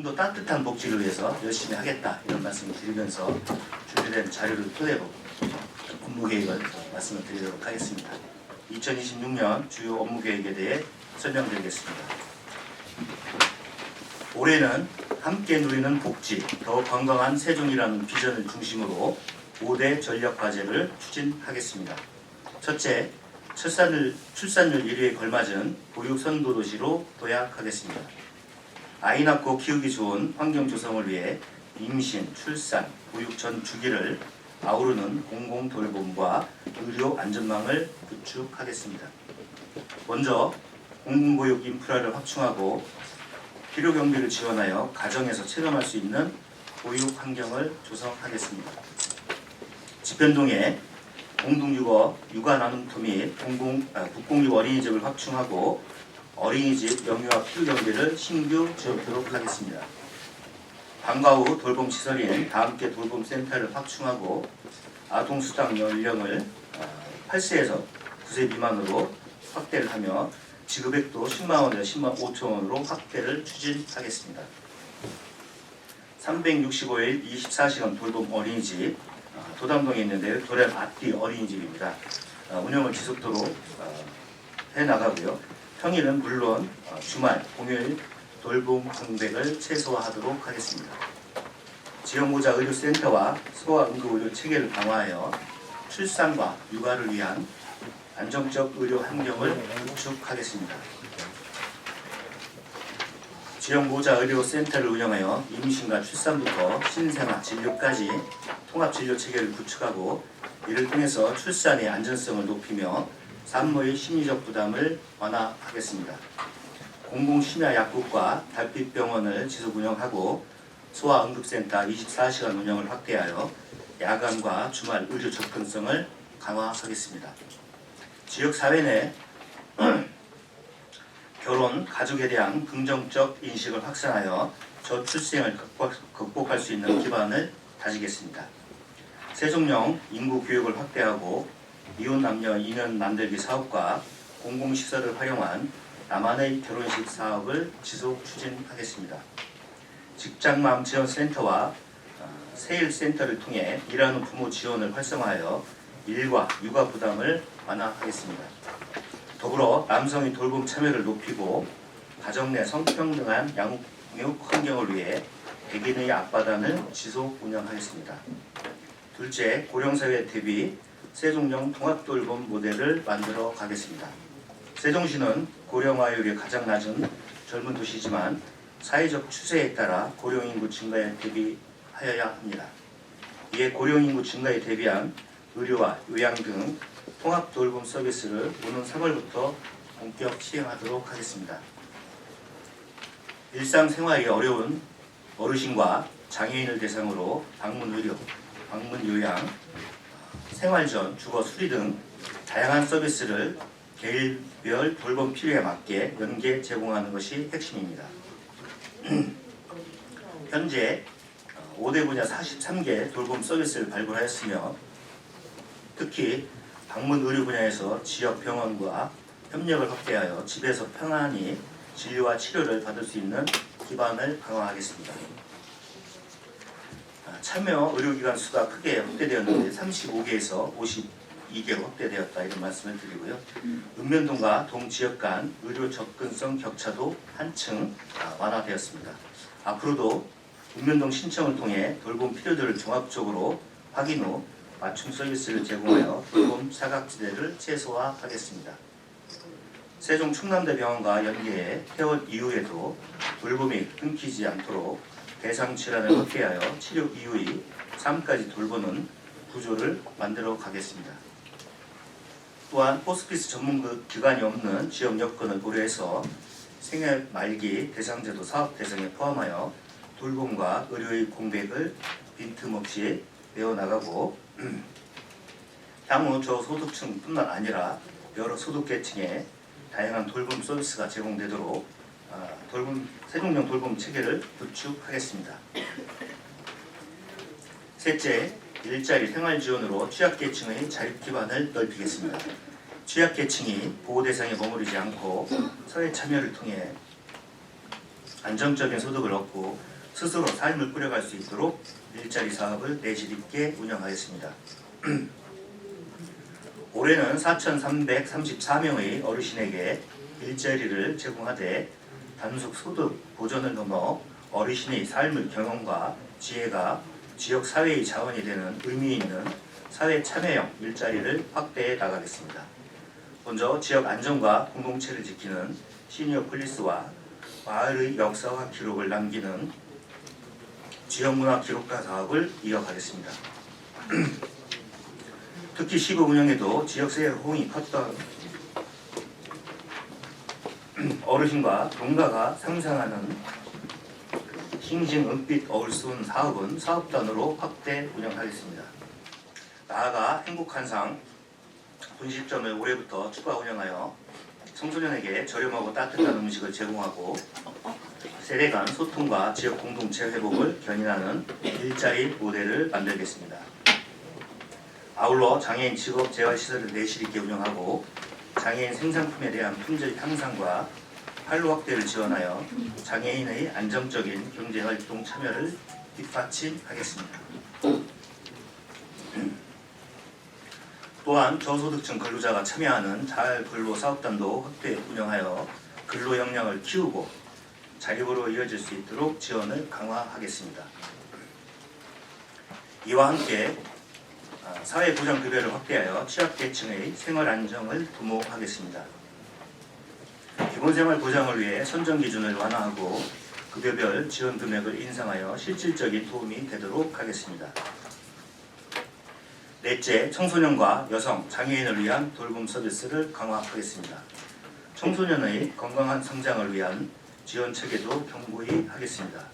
더 따뜻한 복지를 위해서 열심히 하겠다 이런 말씀을 드리면서 준비된 자료를 토대로 업무 계획을 말씀을 드리도록 하겠습니다. 2026년 주요 업무 계획에 대해 설명드리겠습니다. 올해는 함께 누리는 복지, 더 건강한 세종이라는 비전을 중심으로 5대 전략 과제를 추진하겠습니다. 첫째, 출산율 1위에 걸맞은 보육 선도 도시로 도약하겠습니다. 아이 낳고 키우기 좋은 환경 조성을 위해 임신, 출산, 보육 전 주기를 아우르는 공공 돌봄과 의료 안전망을 구축하겠습니다. 먼저 공공보육 인프라를 확충하고 필요 경비를 지원하여 가정에서 체감할 수 있는 보육 환경을 조성하겠습니다. 집현동에 공동육아, 육아나눔터 및 국공육 어린이집을 확충하고 어린이집 영유아 필요 경비를 신규 지원하도록 하겠습니다. 방과 후 돌봄 시설인 다함께 돌봄센터를 확충하고 아동 수당 연령을 8세에서 9세 미만으로 확대를 하며 지급액도 10만원에서 10만 5천원으로 확대를 추진하겠습니다. 365일 24시간 돌봄 어린이집 도담동에 있는데요. 도렘 아띠 어린이집입니다. 운영을 지속토록 해나가고요. 평일은 물론 주말, 공휴일 돌봄 공백을 최소화하도록 하겠습니다. 지역모자 의료센터와 소아응급의료 체계를 강화하여 출산과 육아를 위한 안정적 의료 환경을 구축하겠습니다. 지역모자 의료센터를 운영하여 임신과 출산부터 신생아 진료까지 통합진료 체계를 구축하고 이를 통해서 출산의 안전성을 높이며 산모의 심리적 부담을 완화하겠습니다. 공공심야약국과 달빛병원을 지속 운영하고 소아응급센터 24시간 운영을 확대하여 야간과 주말 의료 접근성을 강화하겠습니다. 지역사회 내 결혼, 가족에 대한 긍정적 인식을 확산하여 저출생을 극복할 수 있는 기반을 다지겠습니다. 세종령 인구 교육을 확대하고 이혼 남녀 인연 만들기 사업과 공공시설을 활용한 나만의 결혼식 사업을 지속 추진하겠습니다. 직장맘 지원센터와 세일센터를 통해 일하는 부모 지원을 활성화하여 일과 육아 부담을 완화하겠습니다. 더불어 남성의 돌봄 참여를 높이고 가정 내 성평등한 양육 환경을 위해 백인의 앞바단을 지속 운영하겠습니다. 둘째, 고령사회 대비 세종령 통합돌봄 모델을 만들어 가겠습니다. 세종시는 고령화율이 가장 낮은 젊은 도시지만 사회적 추세에 따라 고령인구 증가에 대비하여야 합니다. 이에 고령인구 증가에 대비한 의료와 요양 등 통합돌봄 서비스를 오는 3월부터 본격 시행하도록 하겠습니다. 일상생활이 어려운 어르신과 장애인을 대상으로 방문의료, 방문요양, 생활전, 주거 수리 등 다양한 서비스를 개인별 돌봄 필요에 맞게 연계 제공하는 것이 핵심입니다. 현재 5대 분야 43개 돌봄 서비스를 발굴하였으며 특히 방문 의료 분야에서 지역 병원과 협력을 확대하여 집에서 편안히 진료와 치료를 받을 수 있는 기반을 강화하겠습니다. 참여 의료기관 수가 크게 확대되었는데 35개에서 52개로 확대되었다 이런 말씀을 드리고요. 읍면동과 동지역 간 의료 접근성 격차도 한층 완화되었습니다. 앞으로도 읍면동 신청을 통해 돌봄 필요들을 종합적으로 확인 후 맞춤 서비스를 제공하여 돌봄 사각지대를 최소화하겠습니다. 세종 충남대병원과 연계해 퇴원 이후에도 돌봄이 끊기지 않도록 대상 질환을 확대하여 치료 이후의 삶까지 돌보는 구조를 만들어 가겠습니다. 또한 호스피스 전문 기관이 없는 지역 여건을 고려해서 생애 말기 대상제도 사업 대상에 포함하여 돌봄과 의료의 공백을 빈틈없이 메워나가고 향후 저소득층뿐만 아니라 여러 소득계층에 다양한 돌봄 서비스가 제공되도록 세종령 돌봄 체계를 구축하겠습니다. 셋째, 일자리 생활 지원으로 취약계층의 자립 기반을 넓히겠습니다. 취약계층이 보호 대상에 머무르지 않고 사회 참여를 통해 안정적인 소득을 얻고 스스로 삶을 꾸려갈 수 있도록 일자리 사업을 내실 있게 운영하겠습니다. 올해는 4,334명의 어르신에게 일자리를 제공하되 단속 소득 보전을 넘어 어르신의 삶의 경험과 지혜가 지역 사회의 자원이 되는 의미 있는 사회 참여형 일자리를 확대해 나가겠습니다. 먼저 지역 안전과 공동체를 지키는 시니어 폴리스와 마을의 역사와 기록을 남기는 지역문화 기록가 사업을 이어가겠습니다. 특히 시구 운영에도 지역사회 호응이 컸던 어르신과 농가가 상상하는 싱싱 은빛 어울순 사업은 사업단으로 확대 운영하겠습니다. 나아가 행복한상 분식점을 올해부터 추가 운영하여 청소년에게 저렴하고 따뜻한 음식을 제공하고 세대 간 소통과 지역 공동체 회복을 견인하는 일자리 모델을 만들겠습니다. 아울러 장애인 직업 재활시설을 내실 있게 운영하고 장애인 생산품에 대한 품질 향상과 판로 확대를 지원하여 장애인의 안정적인 경제활동 참여를 뒷받침하겠습니다. 또한 저소득층 근로자가 참여하는 자활근로사업단도 확대 운영하여 근로 역량을 키우고 자립으로 이어질 수 있도록 지원을 강화하겠습니다. 이와 함께 사회보장급여를 확대하여 취약계층의 생활 안정을 도모하겠습니다. 기본생활보장을 위해 선정기준을 완화하고 급여별 지원 금액을 인상하여 실질적인 도움이 되도록 하겠습니다. 넷째, 청소년과 여성, 장애인을 위한 돌봄 서비스를 강화하겠습니다. 청소년의 건강한 성장을 위한 지원 체계도 견고히 하겠습니다.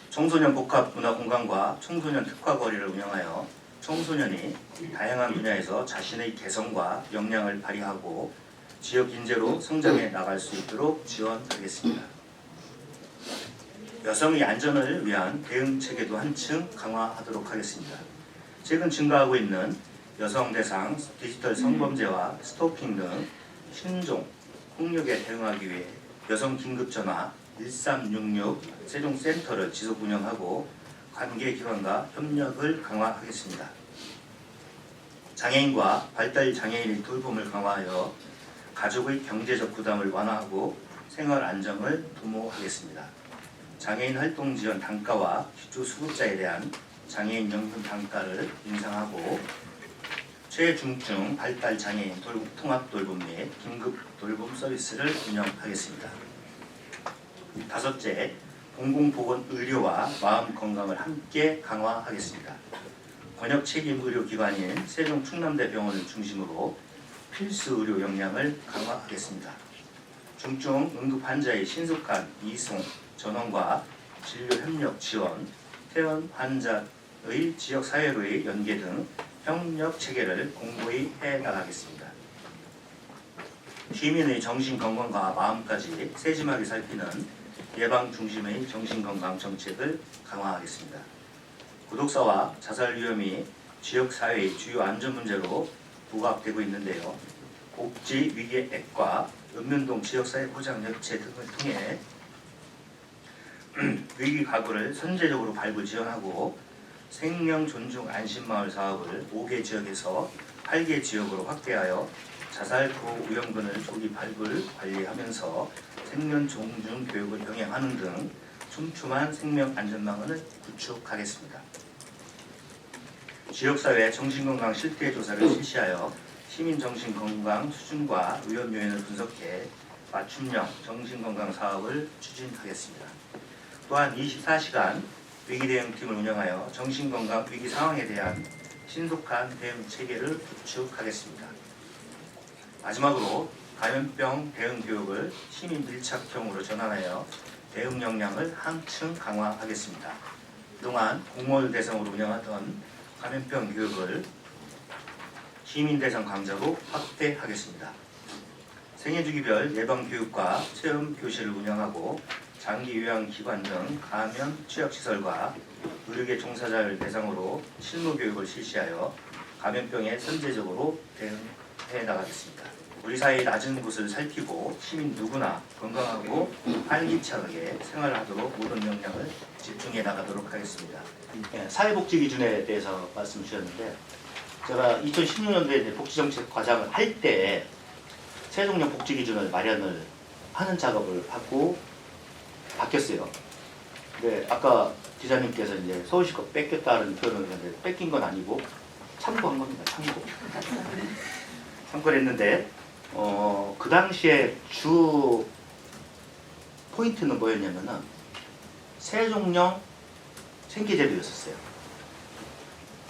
청소년 복합문화공간과 청소년 특화거리를 운영하여 청소년이 다양한 분야에서 자신의 개성과 역량을 발휘하고 지역 인재로 성장해 나갈 수 있도록 지원하겠습니다. 여성의 안전을 위한 대응 체계도 한층 강화하도록 하겠습니다. 최근 증가하고 있는 여성 대상 디지털 성범죄와 스토킹 등 신종 폭력에 대응하기 위해 여성 긴급전화 1366 세종센터를 지속 운영하고 관계기관과 협력을 강화하겠습니다. 장애인과 발달장애인의 돌봄을 강화하여 가족의 경제적 부담을 완화하고 생활 안정을 도모하겠습니다. 장애인 활동 지원 단가와 기초수급자에 대한 장애인 연금 단가를 인상하고 최중증 발달장애인 통합돌봄 및 긴급 돌봄 서비스를 운영하겠습니다. 다섯째, 공공보건의료와 마음건강을 함께 강화하겠습니다. 권역책임의료기관인 세종충남대병원을 중심으로 필수 의료 역량을 강화하겠습니다. 중증 응급 환자의 신속한 이송, 전원과 진료 협력 지원, 퇴원 환자의 지역사회로의 연계 등 협력 체계를 공고히 해나가겠습니다. 시민의 정신건강과 마음까지 세심하게 살피는 예방 중심의 정신건강 정책을 강화하겠습니다. 구독사와 자살 위험이 지역사회의 주요 안전 문제로 부각되고 있는데요. 복지위기액과 읍면동 지역사회 보장협체 등을 통해 위기 가구를 선제적으로 발굴 지원하고 생명 존중 안심마을 사업을 5개 지역에서 8개 지역으로 확대하여 자살 구호 우영근을 조기 발굴 관리하면서 생명 존중 교육을 병행하는 등 촘촘한 생명 안전망을 구축하겠습니다. 지역사회 정신건강 실태 조사를 실시하여 시민 정신건강 수준과 위험 요인을 분석해 맞춤형 정신건강 사업을 추진하겠습니다. 또한 24시간 위기대응팀을 운영하여 정신건강 위기 상황에 대한 신속한 대응 체계를 구축하겠습니다. 마지막으로 감염병 대응 교육을 시민 밀착형으로 전환하여 대응 역량을 한층 강화하겠습니다. 그동안 공무원 대상으로 운영하던 감염병 교육을 시민 대상 강좌로 확대하겠습니다. 생애주기별 예방교육과 체험교실을 운영하고 장기요양기관 등 감염 취약시설과 의료계 종사자를 대상으로 실무교육을 실시하여 감염병에 선제적으로 대응해 나가겠습니다. 우리 사회의 낮은 곳을 살피고 시민 누구나 건강하고 활기차게 생활하도록 모든 역량을 집중해 나가도록 하겠습니다. 사회복지 기준에 대해서 말씀 주셨는데, 제가 2016년도에 복지정책 과장을 할 때 세종역 복지 기준을 마련을 하는 작업을 하고 바뀌었어요. 근데 아까 기자님께서 이제 서울시 거 뺏겼다는 표현을 했는데, 뺏긴 건 아니고 참고한 겁니다. 참고를 했는데, 그 당시에 주 포인트는 뭐였냐면은 세종령 생계제도였었어요.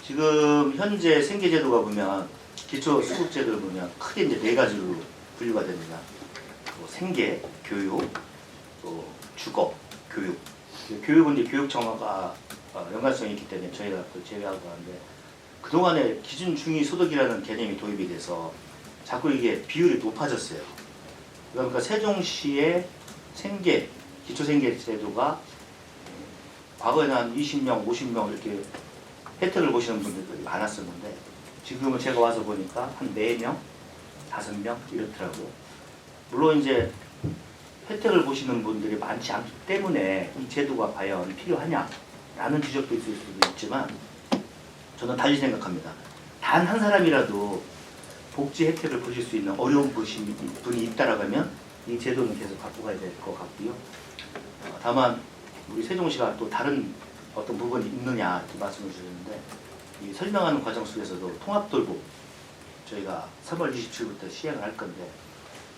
지금 현재 생계제도가 보면 기초수급제도를 보면 크게 이제 네 가지로 분류가 됩니다. 생계, 교육, 또 주거, 교육. 교육은 이제 교육청과 연관성이 있기 때문에 저희가 또 제외하고 하는데, 그동안에 기준 중위 소득이라는 개념이 도입이 돼서 자꾸 이게 비율이 높아졌어요. 그러니까 세종시의 생계, 기초생계제도가 과거에는 한 20명, 50명 이렇게 혜택을 보시는 분들이 많았었는데, 지금은 제가 와서 보니까 한 4명, 5명 이렇더라고요. 물론 이제 혜택을 보시는 분들이 많지 않기 때문에 이 제도가 과연 필요하냐라는 지적도 있을 수도 있지만, 저는 달리 생각합니다. 단 한 사람이라도 복지 혜택을 보실 수 있는 어려운 분이 있다라고 하면 이 제도는 계속 갖고 가야 될 것 같고요. 다만 우리 세종시가 또 다른 어떤 부분이 있느냐 이렇게 말씀을 주셨는데, 이 설명하는 과정 속에서도 통합돌봄 저희가 3월 27일부터 시행을 할 건데,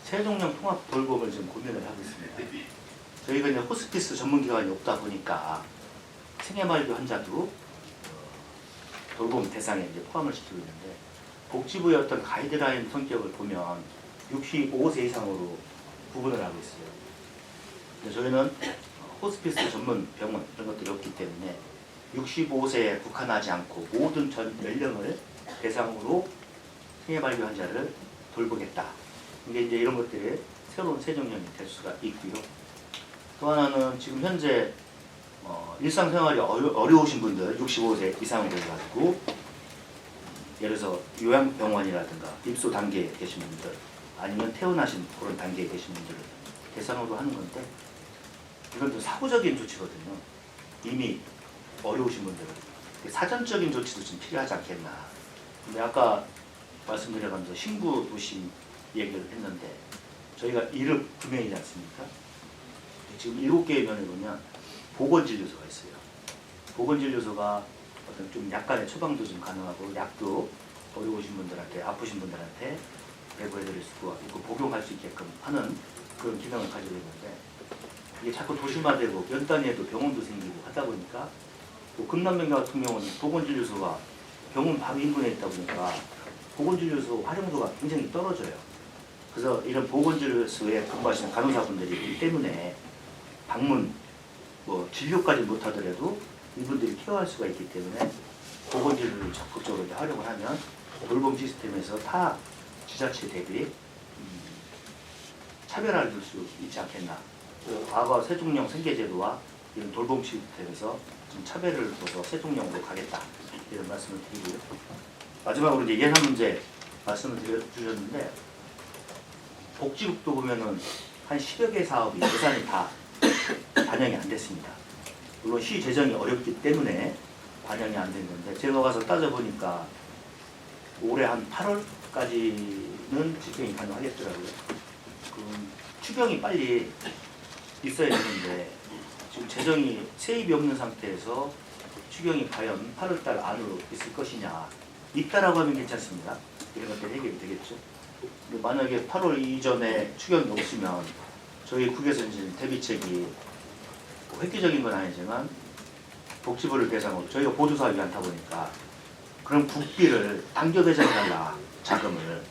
세종령 통합돌봄을 지금 고민을 하고 있습니다. 저희가 이제 호스피스 전문기관이 없다 보니까 생애말기 환자도 돌봄 대상에 이제 포함을 시키고 있는데, 복지부의 어떤 가이드라인 성격을 보면 65세 이상으로 구분을 하고 있어요. 근데 저희는 호스피스 전문 병원 이런 것들이 없기 때문에 65세에 국한하지 않고 모든 전 연령을 대상으로 생애발기 환자를 돌보겠다. 이게 이제 이런 것들이 새로운 세종령이 될 수가 있고요. 또 하나는 지금 현재 일상생활이 어려우신 분들 65세 이상으로 돼가지고, 예를 들어서 요양병원이라든가 입소 단계에 계신 분들, 아니면 퇴원하신 그런 단계에 계신 분들을 대상으로 하는 건데, 이건 좀 사후적인 조치거든요. 이미 어려우신 분들은 사전적인 조치도 좀 필요하지 않겠나. 근데 아까 말씀드려가면서 신구 도시 얘기를 했는데, 저희가 1읍 9명이지 않습니까? 지금 7개의 면에 보면 보건진료소가 있어요. 보건진료소가 어떤 좀 약간의 처방도 좀 가능하고, 약도 어려우신 분들한테, 아프신 분들한테 배부해드릴 수가 있고 복용할 수 있게끔 하는 그런 기능을 가지고 있는데, 이게 자꾸 도시화되고 연 단위에도 병원도 생기고 하다 보니까, 또 금남면 같은 경우는 보건진료소가 병원 바로 인근에 있다 보니까 보건진료소 활용도가 굉장히 떨어져요. 그래서 이런 보건진료소에 근무하시는 간호사분들이 있기 때문에 방문, 진료까지 못하더라도 이분들이 케어할 수가 있기 때문에 보건진료를 적극적으로 활용을 하면 돌봄 시스템에서 타 지자체 대비 차별화를 줄 수 있지 않겠나. 과거 세종령 생계제도와 이런 돌봄 시스템에서 좀 차별을 둬서 세종령으로 가겠다, 이런 말씀을 드리고요. 마지막으로 이제 예산 문제 말씀을 주셨는데, 복지국도 보면은 한 10여 개 사업이 예산이 다 반영이 안 됐습니다. 물론 시 재정이 어렵기 때문에 반영이 안 된 건데, 제가 가서 따져보니까 올해 한 8월까지는 집행이 가능하겠더라고요. 그럼 추경이 빨리 있어야 되는데, 지금 재정이 세입이 없는 상태에서 추경이 과연 8월달 안으로 있을 것이냐. 있다라고 하면 괜찮습니다. 이런 것들이 해결이 되겠죠. 근데 만약에 8월 이전에 추경이 없으면 저희 국에서 이제 대비책이 획기적인 건 아니지만, 복지부를 대상으로 저희가 보조사업이 많다 보니까 그럼 국비를 당겨 배정해달라, 자금을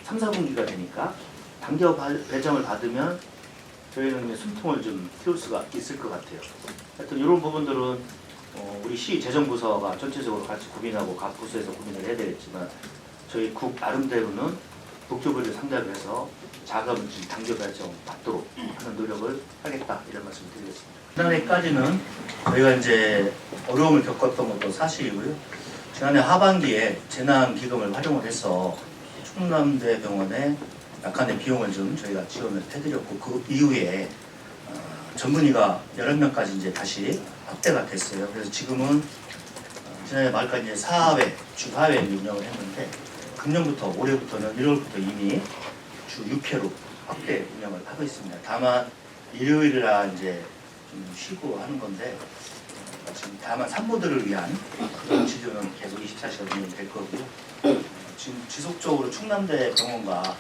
3, 4분기가 되니까 당겨 배정을 받으면 저희는 숨통을 좀 틔울 수가 있을 것 같아요. 하여튼 이런 부분들은 우리 시 재정부서가 전체적으로 같이 고민하고 각 부서에서 고민을 해야 되겠지만, 저희 국 나름대로는 복지부를 상대로 해서 자금을 좀 당겨 배정 받도록 하는 노력을 하겠다, 이런 말씀을 드리겠습니다. 지난해까지는 저희가 이제 어려움을 겪었던 것도 사실이고요. 지난해 하반기에 재난기금을 활용을 해서 충남대병원에 약간의 비용을 좀 저희가 지원을 해드렸고 그 이후에 전문의가 11명까지 이제 다시 확대가 됐어요. 그래서 지금은 지난해 말까지 이제 4회, 주 4회 운영을 했는데 금년부터 올해부터는 1월부터 이미 주 6회로 확대 운영을 하고 있습니다. 다만 일요일이라 이제 좀 쉬고 하는 건데 지금 다만 산모들을 위한 그런 치료는 계속 24시간 운영이 될 거고요. 지금 지속적으로 충남대 병원과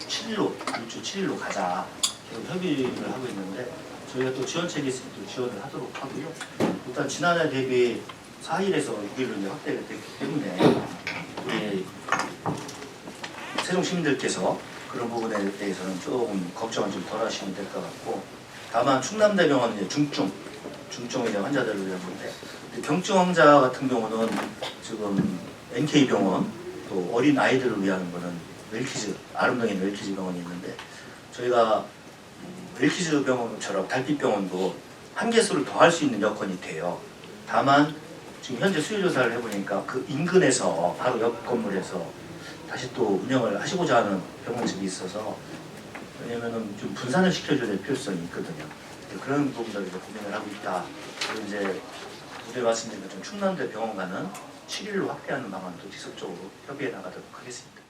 7일로, 6주 7일로 가자 계속 협의를 하고 있는데 저희가 또 지원책이 있으면 또 지원을 하도록 하고요. 일단 지난해 대비 4일에서 6일로 이제 확대가 됐기 때문에 세종 시민들께서 그런 부분에 대해서는 조금 걱정을 좀 덜 하시면 될 것 같고 다만 충남대병원은 이제 중증 이제 환자들을 위한 건데 경증 환자 같은 경우는 지금 NK병원 또 어린 아이들을 위한 거는 웰키즈 아름동에 웰키즈 병원이 있는데 저희가 웰키즈 병원처럼 달빛병원도 한 개수를 더 할 수 있는 여건이 돼요. 다만 지금 현재 수요 조사를 해보니까 그 인근에서 바로 옆 건물에서 다시 또 운영을 하시고자 하는 병원들이 있어서 왜냐면은 좀 분산을 시켜줘야 될 필요성이 있거든요. 그런 부분들을 이제 고민을 하고 있다. 그리고 이제 무대 말씀드린 것처럼 충남대 병원과는 7일로 확대하는 방안도 지속적으로 협의해 나가도록 하겠습니다.